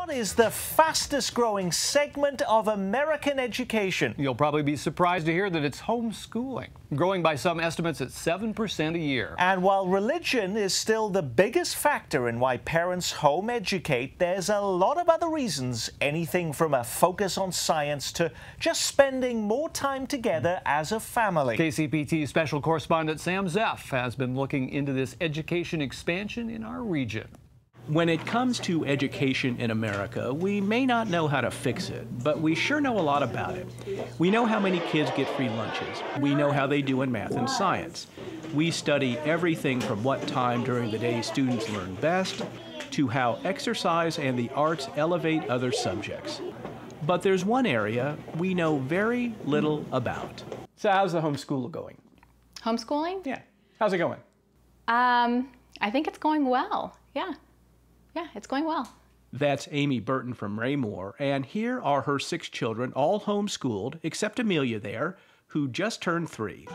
What is the fastest growing segment of American education? You'll probably be surprised to hear that it's homeschooling, growing by some estimates at 7% a year. And while religion is still the biggest factor in why parents home educate, there's a lot of other reasons, anything from a focus on science to just spending more time together as a family. KCPT special correspondent Sam Zeff has been looking into this education expansion in our region. When it comes to education in America, we may not know how to fix it, but we sure know a lot about it. We know how many kids get free lunches. We know how they do in math and science. We study everything from what time during the day students learn best to how exercise and the arts elevate other subjects. But there's one area we know very little about. So how's the homeschool going? Homeschooling? Yeah. How's it going? I think it's going well. Yeah, it's going well. That's Amy Burton from Raymore, and here are her 6 children, all homeschooled, except Amelia there, who just turned 3.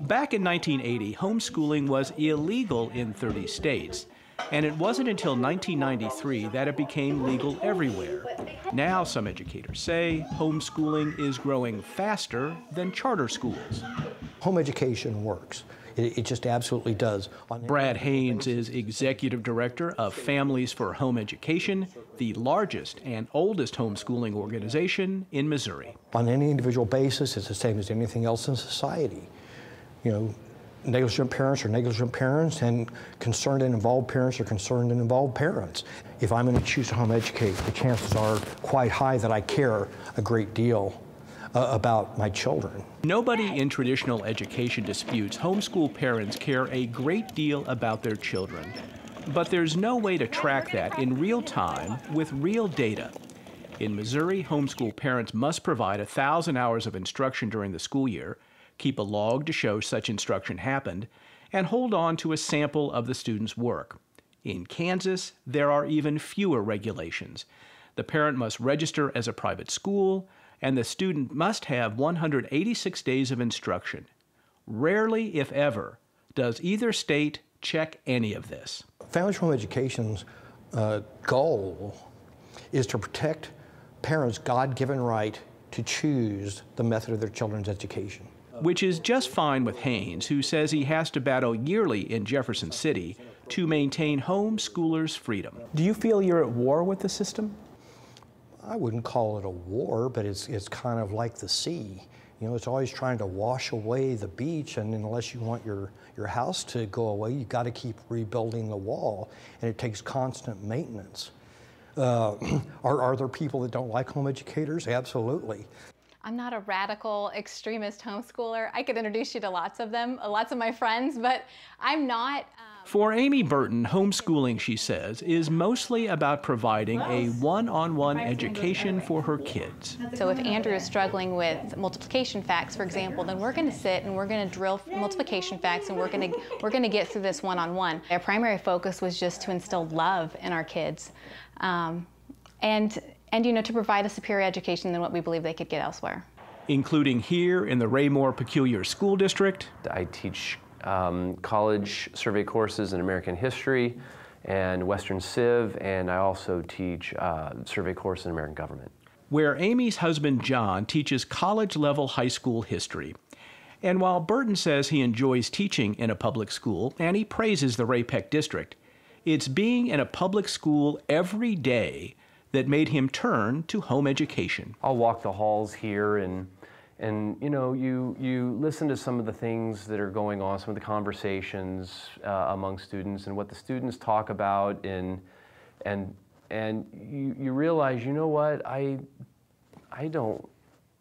Back in 1980, homeschooling was illegal in 30 states, and it wasn't until 1993 that it became legal everywhere. Now, some educators say homeschooling is growing faster than charter schools. Home education works. It just absolutely does. Brad Haynes is executive director of Families for Home Education, the largest and oldest homeschooling organization in Missouri. On any individual basis, it's the same as anything else in society. You know, negligent parents are negligent parents, and concerned and involved parents are concerned and involved parents. If I'm going to choose to home educate, the chances are quite high that I care a great deal about my children. Nobody in traditional education disputes homeschool parents care a great deal about their children. But there's no way to track that in real time with real data. In Missouri, homeschool parents must provide 1,000 hours of instruction during the school year, keep a log to show such instruction happened, and hold on to a sample of the student's work. In Kansas, there are even fewer regulations. The parent must register as a private school, and the student must have 186 days of instruction. Rarely, if ever, does either state check any of this. Families for Home Education's goal is to protect parents' God-given right to choose the method of their children's education. Which is just fine with Haynes, who says he has to battle yearly in Jefferson City to maintain homeschoolers' freedom. Do you feel you're at war with the system? I wouldn't call it a war, but it's kind of like the sea. You know, it's always trying to wash away the beach, and unless you want your house to go away, you've got to keep rebuilding the wall, and it takes constant maintenance. Are there people that don't like home educators? Absolutely. I'm not a radical extremist homeschooler. I could introduce you to lots of them, lots of my friends, but I'm not. For Amy Burton, homeschooling, she says, is mostly about providing a one-on-one education for her kids. So if Andrew is struggling with multiplication facts, for example, then we're going to sit and we're going to drill multiplication facts, and we're going to get through this one-on-one. Our primary focus was just to instill love in our kids, and you know, to provide a superior education than what we believe they could get elsewhere. Including here in the Raymore Peculiar School District. I teach college survey courses in American history and Western Civ, and I also teach survey course in American government. Where Amy's husband John teaches college-level high school history. And while Burton says he enjoys teaching in a public school and he praises the Ray-Pec district, it's being in a public school every day that made him turn to home education. I'll walk the halls here and you know, you listen to some of the things that are going on, some of the conversations among students and what the students talk about, and you realize, you know what, I don't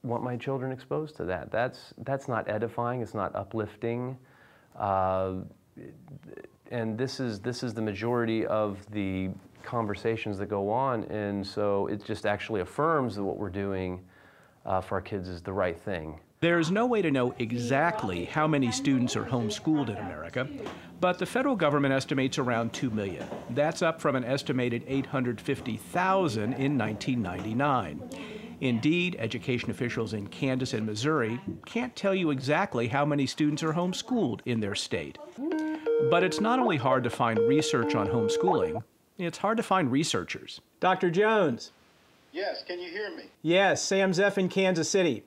want my children exposed to that. That's not edifying, it's not uplifting, and this is the majority of the conversations that go on, and so it just actually affirms that what we're doing for our kids is the right thing. There's no way to know exactly how many students are homeschooled in America, but the federal government estimates around 2 million. That's up from an estimated 850,000 in 1999. Indeed, education officials in Kansas and Missouri can't tell you exactly how many students are homeschooled in their state. But it's not only hard to find research on homeschooling, It's hard to find researchers. Dr. Jones. Yes, can you hear me? Yes, Sam Zeff in Kansas City.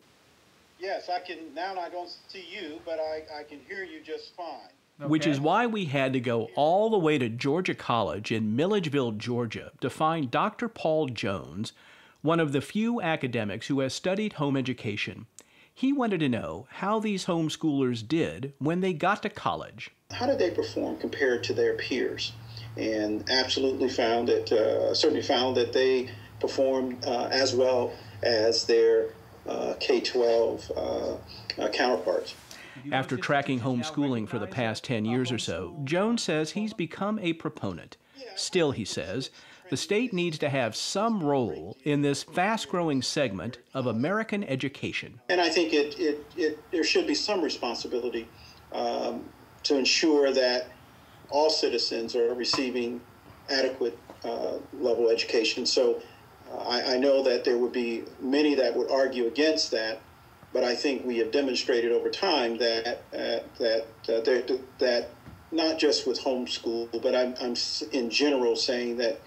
Yes, I can. Now I don't see you, but I can hear you just fine. Okay. Which is why we had to go all the way to Georgia College in Milledgeville, Georgia, to find Dr. Paul Jones, one of the few academics who has studied home education. He wanted to know how these homeschoolers did when they got to college. How did they perform compared to their peers? And absolutely found that, certainly found that they performed as well as their K-12 counterparts. After tracking homeschooling for the past 10 years or so, Jones says he's become a proponent. Still, he says, the state needs to have some role in this fast-growing segment of American education. And I think there should be some responsibility to ensure that all citizens are receiving adequate level education. So I know that there would be many that would argue against that, but I think we have demonstrated over time that that not just with homeschool, but I'm in general saying that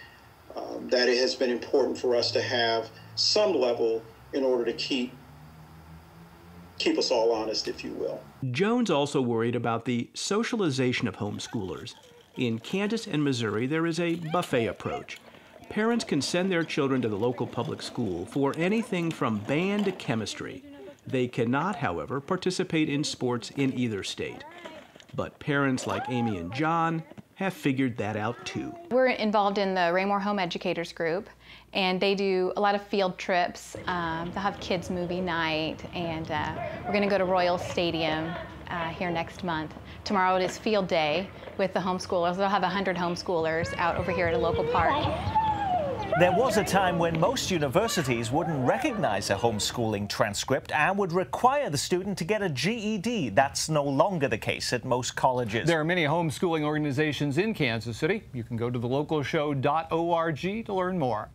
that it has been important for us to have some level in order to keep us all honest, if you will. Jones also worried about the socialization of homeschoolers. In Kansas and Missouri, there is a buffet approach. Parents can send their children to the local public school for anything from band to chemistry. They cannot, however, participate in sports in either state. But parents like Amy and John have figured that out too. We're involved in the Raymore Home Educators Group, and they do a lot of field trips. They'll have kids movie night, and we're going to go to Royal Stadium here next month. Tomorrow it is field day with the homeschoolers. They'll have 100 homeschoolers out over here at a local park. There was a time when most universities wouldn't recognize a homeschooling transcript and would require the student to get a GED. That's no longer the case at most colleges. There are many homeschooling organizations in Kansas City. You can go to thelocalshow.org to learn more.